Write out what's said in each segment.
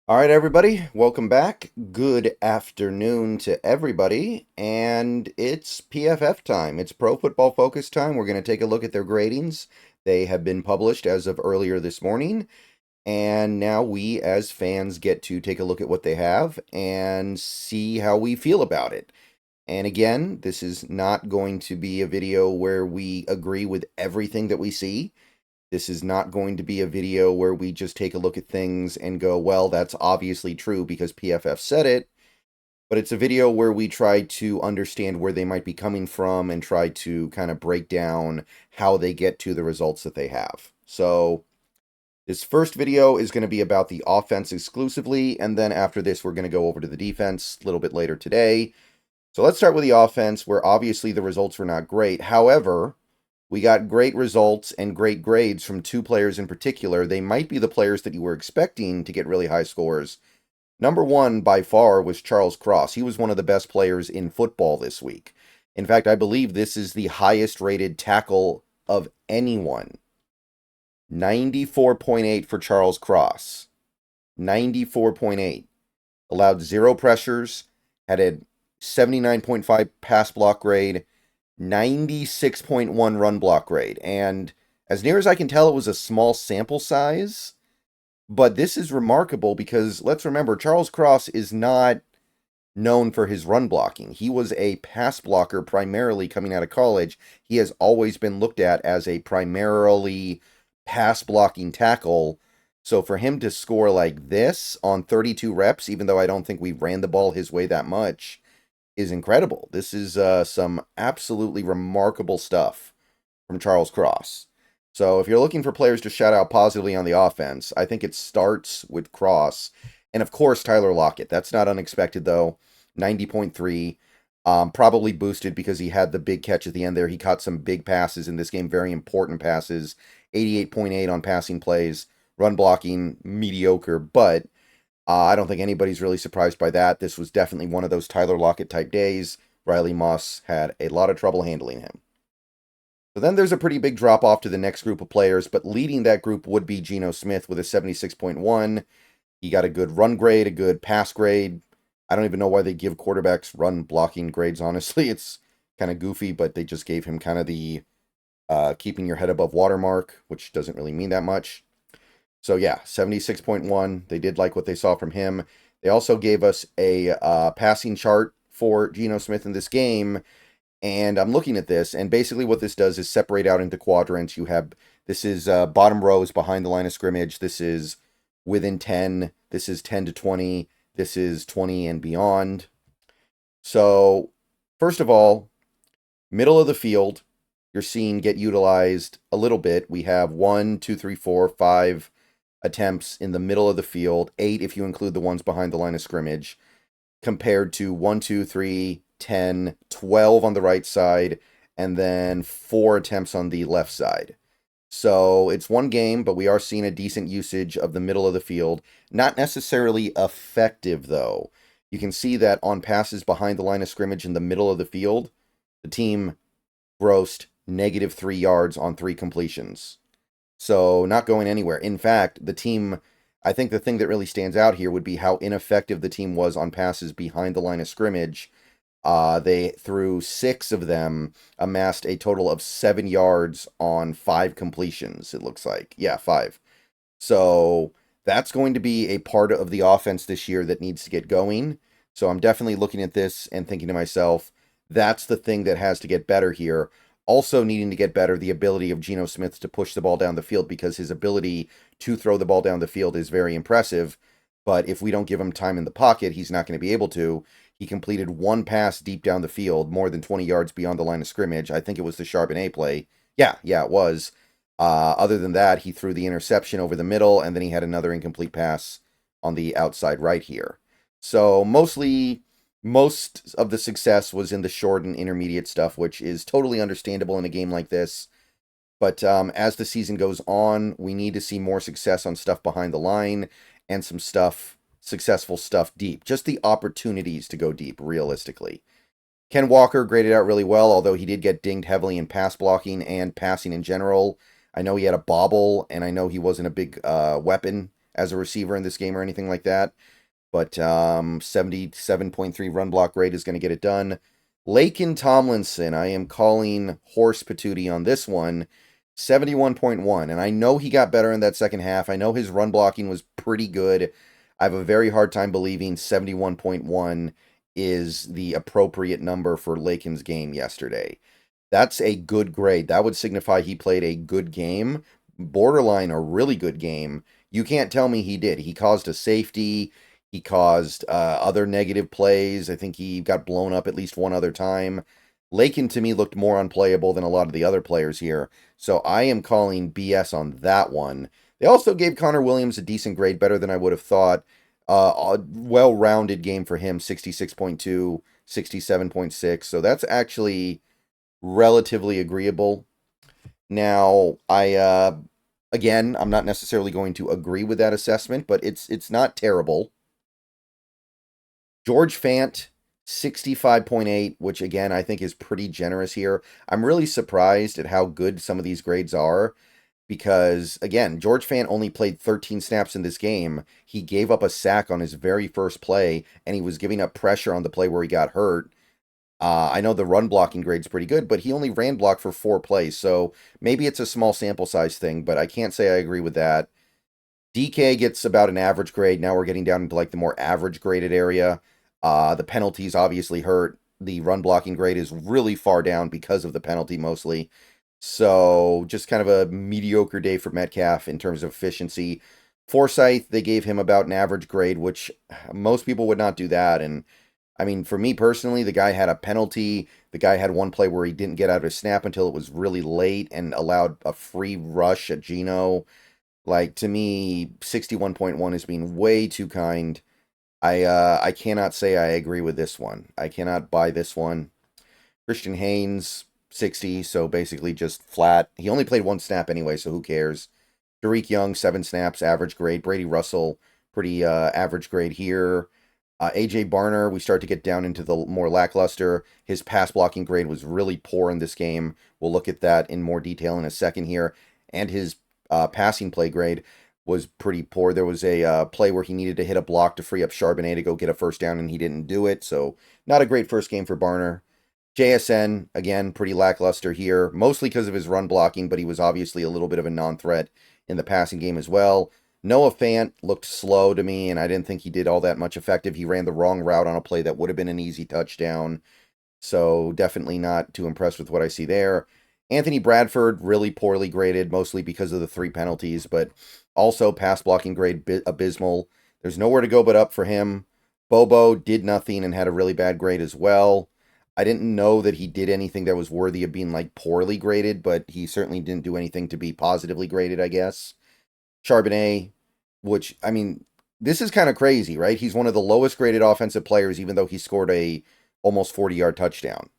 All right, everybody, welcome back. Good afternoon to everybody. And it's PFF time. It's Pro Football Focus time. We're going to take a look at their gradings. They have been published as of earlier this morning. And now we, as fans, get to take a look at what they have and see how we feel about it. And again, this is not going to be a video where we agree with everything that we see. This is not going to be a video where we just take a look at things and go, well, that's obviously true because PFF said it. But it's a video where we try to understand where they might be coming from and try to kind of break down how they get to the results that they have. So this first video is going to be about the offense exclusively. And then after this, we're going to go over to the defense a little bit later today. So let's start with the offense, where obviously the results were not great. However, we got great results and great grades from two players in particular. They might be the players that you were expecting to get really high scores. Number one, by far, was Charles Cross. He was one of the best players in football this week. In fact, I believe this is the highest rated tackle of anyone. 94.8 for Charles Cross. 94.8. Allowed zero pressures, had a 79.5 pass block grade, 96.1 run block grade. And as near as I can tell, it was a small sample size. But this is remarkable because let's remember, Charles Cross is not known for his run blocking. He was a pass blocker primarily coming out of college. He has always been looked at as a primarily pass blocking tackle. So for him to score like this on 32 reps, even though I don't think we ran the ball his way that much, is incredible. This is some absolutely remarkable stuff from Charles Cross. So if you're looking for players to shout out positively on the offense, I think it starts with Cross. And of course, Tyler Lockett. That's not unexpected, though. 90.3. Probably boosted because he had the big catch at the end there. He caught some big passes in this game, very important passes. 88.8 on passing plays. Run blocking, mediocre, but I don't think anybody's really surprised by that. This was definitely one of those Tyler Lockett type days. Riley Moss had a lot of trouble handling him. So then there's a pretty big drop off to the next group of players, but leading that group would be Geno Smith with a 76.1. He got a good run grade, a good pass grade. I don't even know why they give quarterbacks run blocking grades, honestly. It's kind of goofy, but they just gave him kind of the keeping your head above water mark, which doesn't really mean that much. So yeah, 76.1. They did like what they saw from him. They also gave us a passing chart for Geno Smith in this game. And I'm looking at this, and basically what this does is separate out into quadrants. You have, this is bottom rows behind the line of scrimmage. This is within 10. This is 10 to 20. This is 20 and beyond. So first of all, middle of the field, you're seeing get utilized a little bit. We have 1, 2, 3, 4, 5 attempts in the middle of the field, 8 if you include the ones behind the line of scrimmage, compared to 1, 2, 3, 10, 12 on the right side, and then 4 attempts on the left side. So it's one game, but we are seeing a decent usage of the middle of the field. Not necessarily effective, though. You can see that on passes behind the line of scrimmage in the middle of the field, the team grossed -3 yards on 3 completions. So not going anywhere. In fact, the team, I think the thing that really stands out here would be how ineffective the team was on passes behind the line of scrimmage. They, through 6 of them, amassed a total of 7 yards on 5 completions, it looks like. Yeah, 5. So that's going to be a part of the offense this year that needs to get going. So I'm definitely looking at this and thinking to myself, that's the thing that has to get better here. Also needing to get better, the ability of Geno Smith to push the ball down the field, because his ability to throw the ball down the field is very impressive. But if we don't give him time in the pocket, he's not going to be able to. He completed 1 pass deep down the field, more than 20 yards beyond the line of scrimmage. I think it was the Charbonnet play. Yeah, it was. Other than that, he threw the interception over the middle, and then he had another incomplete pass on the outside right here. So most of the success was in the short and intermediate stuff, which is totally understandable in a game like this. But as the season goes on, we need to see more success on stuff behind the line and some successful stuff deep. Just the opportunities to go deep, realistically. Ken Walker graded out really well, although he did get dinged heavily in pass blocking and passing in general. I know he had a bobble, and I know he wasn't a big weapon as a receiver in this game or anything like that. But 77.3 run block rate is going to get it done. Laken Tomlinson, I am calling horse patootie on this one. 71.1. And I know he got better in that second half. I know his run blocking was pretty good. I have a very hard time believing 71.1 is the appropriate number for Laken's game yesterday. That's a good grade. That would signify he played a good game, borderline a really good game. You can't tell me he did. He caused a safety. He caused other negative plays. I think he got blown up at least one other time. Laken, to me, looked more unplayable than a lot of the other players here. So I am calling BS on that one. They also gave Connor Williams a decent grade, better than I would have thought. A well-rounded game for him, 66.2, 67.6. So that's actually relatively agreeable. Now, again, I'm not necessarily going to agree with that assessment, but it's not terrible. George Fant, 65.8, which again, I think is pretty generous here. I'm really surprised at how good some of these grades are because, again, George Fant only played 13 snaps in this game. He gave up a sack on his very first play, and he was giving up pressure on the play where he got hurt. I know the run blocking grade's pretty good, but he only ran block for 4 plays, so maybe it's a small sample size thing, but I can't say I agree with that. DK gets about an average grade. Now we're getting down into like the more average graded area. The penalties obviously hurt. The run blocking grade is really far down because of the penalty mostly. So just kind of a mediocre day for Metcalf in terms of efficiency. Forsyth, they gave him about an average grade, which most people would not do that. And I mean, for me personally, the guy had a penalty. The guy had one play where he didn't get out of snap until it was really late and allowed a free rush at Geno. Like, to me, 61.1 is being way too kind. I cannot say I agree with this one. I cannot buy this one. Christian Haynes, 60, so basically just flat. He only played 1 snap anyway, so who cares? Tariq Young, 7 snaps, average grade. Brady Russell, pretty average grade here. AJ Barner, we start to get down into the more lackluster. His pass blocking grade was really poor in this game. We'll look at that in more detail in a second here. And his passing play grade was pretty poor. There was a play where he needed to hit a block to free up Charbonnet to go get a first down, and he didn't do it. So not a great first game for Barner. JSN, again, pretty lackluster here, mostly because of his run blocking, but he was obviously a little bit of a non-threat in the passing game as well. Noah Fant looked slow to me, and I didn't think he did all that much effective. He ran the wrong route on a play that would have been an easy touchdown. So definitely not too impressed with what I see there. Anthony Bradford, really poorly graded, mostly because of the 3 penalties, but also pass blocking grade abysmal. There's nowhere to go but up for him. Bobo did nothing and had a really bad grade as well. I didn't know that he did anything that was worthy of being like poorly graded, but he certainly didn't do anything to be positively graded, I guess. Charbonnet, which, I mean, this is kind of crazy, right? He's one of the lowest graded offensive players, even though he scored a almost 40-yard touchdown.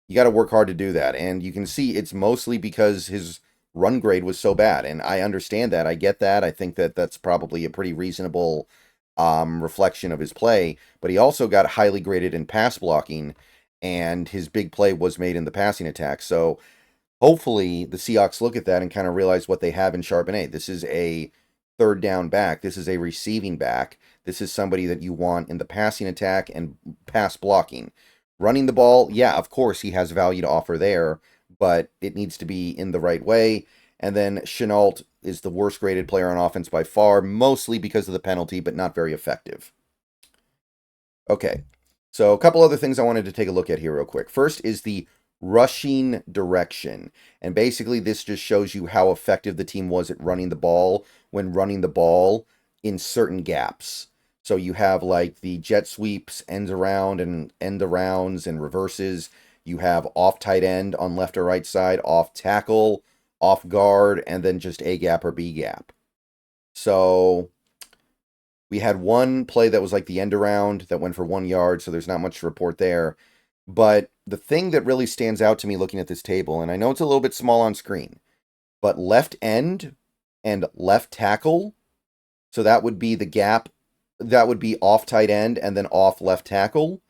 You got to work hard to do that. And you can see it's mostly because his run grade was so bad. And I understand that. I get that. I think that that's probably a pretty reasonable reflection of his play. But he also got highly graded in pass blocking. And his big play was made in the passing attack. So hopefully the Seahawks look at that and kind of realize what they have in Charbonnet. This is a third down back. This is a receiving back. This is somebody that you want in the passing attack and pass blocking. Running the ball, yeah, of course he has value to offer there, but it needs to be in the right way. And then Chenault is the worst graded player on offense by far, mostly because of the penalty, but not very effective. Okay, so a couple other things I wanted to take a look at here real quick. First is the rushing direction. And basically this just shows you how effective the team was at running the ball when running the ball in certain gaps. So you have like the jet sweeps, ends around and end arounds and reverses. You have off tight end on left or right side, off tackle, off guard, and then just A gap or B gap. So we had one play that was like the end around that went for 1 yard, so there's not much to report there. But the thing that really stands out to me looking at this table, and I know it's a little bit small on screen, but left end and left tackle, so that would be the gap, that would be off tight end and then off left tackle.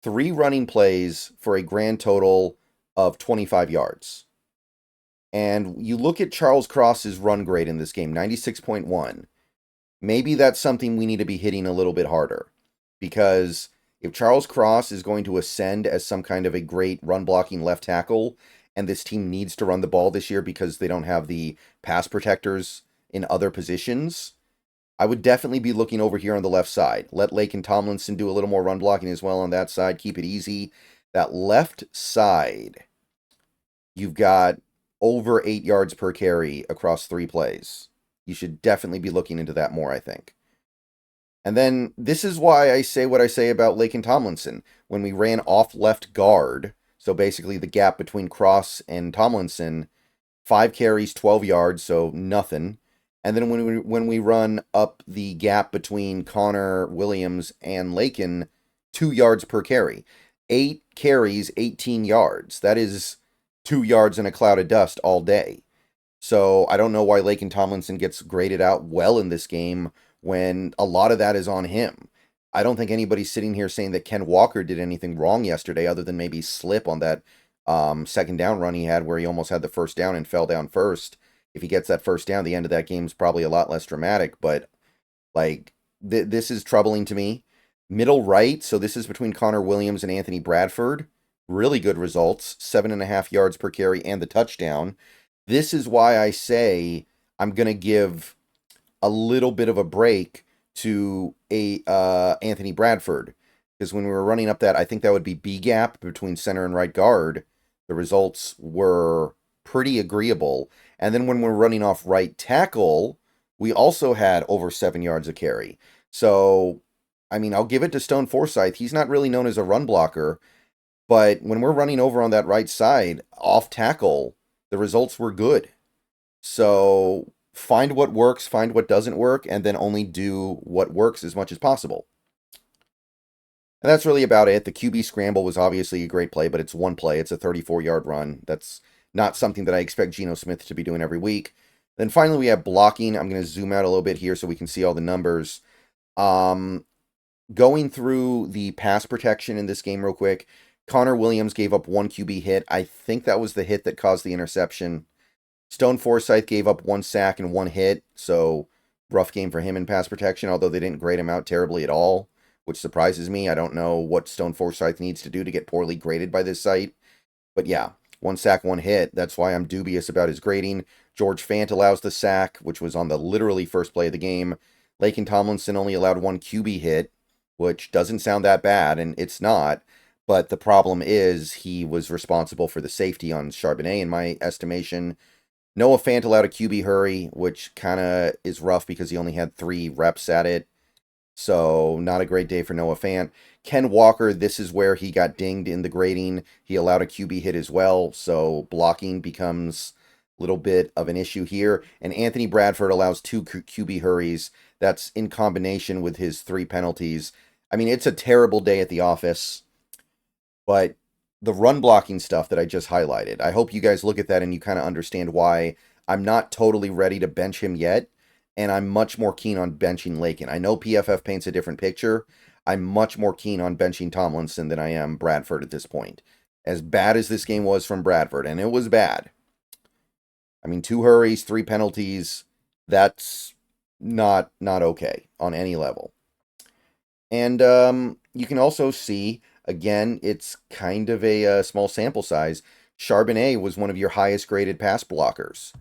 3 running plays for a grand total of 25 yards. And you look at Charles Cross's run grade in this game, 96.1. maybe that's something we need to be hitting a little bit harder. Because if Charles Cross is going to ascend as some kind of a great run blocking left tackle, and this team needs to run the ball this year because they don't have the pass protectors in other positions, I would definitely be looking over here on the left side. Let Lake and Tomlinson do a little more run blocking as well on that side. Keep it easy. That left side, you've got over 8 yards per carry across 3 plays. You should definitely be looking into that more, I think. And then this is why I say what I say about Lake and Tomlinson. When we ran off left guard, so basically the gap between Cross and Tomlinson, 5 carries, 12 yards, so nothing. And then when we run up the gap between Connor Williams and Lakin, 2 yards per carry. 8 carries, 18 yards. That is 2 yards in a cloud of dust all day. So I don't know why Lakin Tomlinson gets graded out well in this game when a lot of that is on him. I don't think anybody's sitting here saying that Ken Walker did anything wrong yesterday other than maybe slip on that second down run he had where he almost had the first down and fell down first. If he gets that first down, the end of that game's probably a lot less dramatic, but like this is troubling to me. Middle right, so this is between Connor Williams and Anthony Bradford. Really good results, 7.5 yards per carry and the touchdown. This is why I say I'm going to give a little bit of a break to Anthony Bradford. Because when we were running up that, I think that would be B gap between center and right guard. The results were pretty agreeable. And then when we're running off right tackle, we also had over 7 yards a carry. So, I mean, I'll give it to Stone Forsythe. He's not really known as a run blocker. But when we're running over on that right side, off tackle, the results were good. So find what works, find what doesn't work, and then only do what works as much as possible. And that's really about it. The QB scramble was obviously a great play, but it's one play. It's a 34-yard run. That's not something that I expect Geno Smith to be doing every week. Then finally we have blocking. I'm going to zoom out a little bit here so we can see all the numbers. Going through the pass protection in this game real quick, Connor Williams gave up 1 QB hit. I think that was the hit that caused the interception. Stone Forsythe gave up 1 sack and 1 hit, so rough game for him in pass protection, although they didn't grade him out terribly at all, which surprises me. I don't know what Stone Forsythe needs to do to get poorly graded by this site. But yeah, 1 sack, 1 hit. That's why I'm dubious about his grading. George Fant allows the sack, which was on the literally first play of the game. Lakin Tomlinson only allowed 1 QB hit, which doesn't sound that bad, and it's not. But the problem is he was responsible for the safety on Charbonnet, in my estimation. Noah Fant allowed a QB hurry, which kind of is rough because he only had 3 reps at it. So not a great day for Noah Fant. Ken Walker, this is where he got dinged in the grading. He allowed a QB hit as well, so blocking becomes a little bit of an issue here. And Anthony Bradford allows 2 QB hurries. That's in combination with his 3 penalties. I mean, it's a terrible day at the office. But the run blocking stuff that I just highlighted, I hope you guys look at that and you kind of understand why I'm not totally ready to bench him yet, and I'm much more keen on benching Lakin. I know PFF paints a different picture. I'm much more keen on benching Tomlinson than I am Bradford at this point. As bad as this game was from Bradford, and it was bad. I mean, 2 hurries, 3 penalties, that's not okay on any level. And you can also see, again, it's kind of a small sample size. Charbonnet was one of your highest graded pass blockers.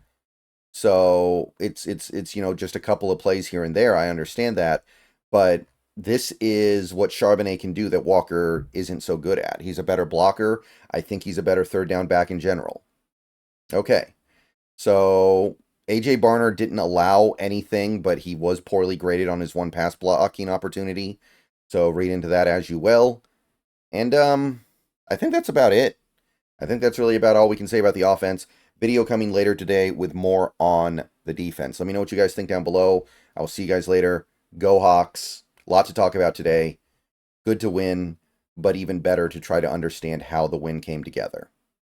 So it's just a couple of plays here and there. I understand that. But this is what Charbonnet can do that Walker isn't so good at. He's a better blocker. I think he's a better third down back in general. Okay. So AJ Barner didn't allow anything, but he was poorly graded on his 1 pass blocking opportunity. So read into that as you will. And I think that's about it. I think that's really about all we can say about the offense. Video coming later today with more on the defense. Let me know what you guys think down below. I will see you guys later. Go Hawks. Lot to talk about today. Good to win, but even better to try to understand how the win came together.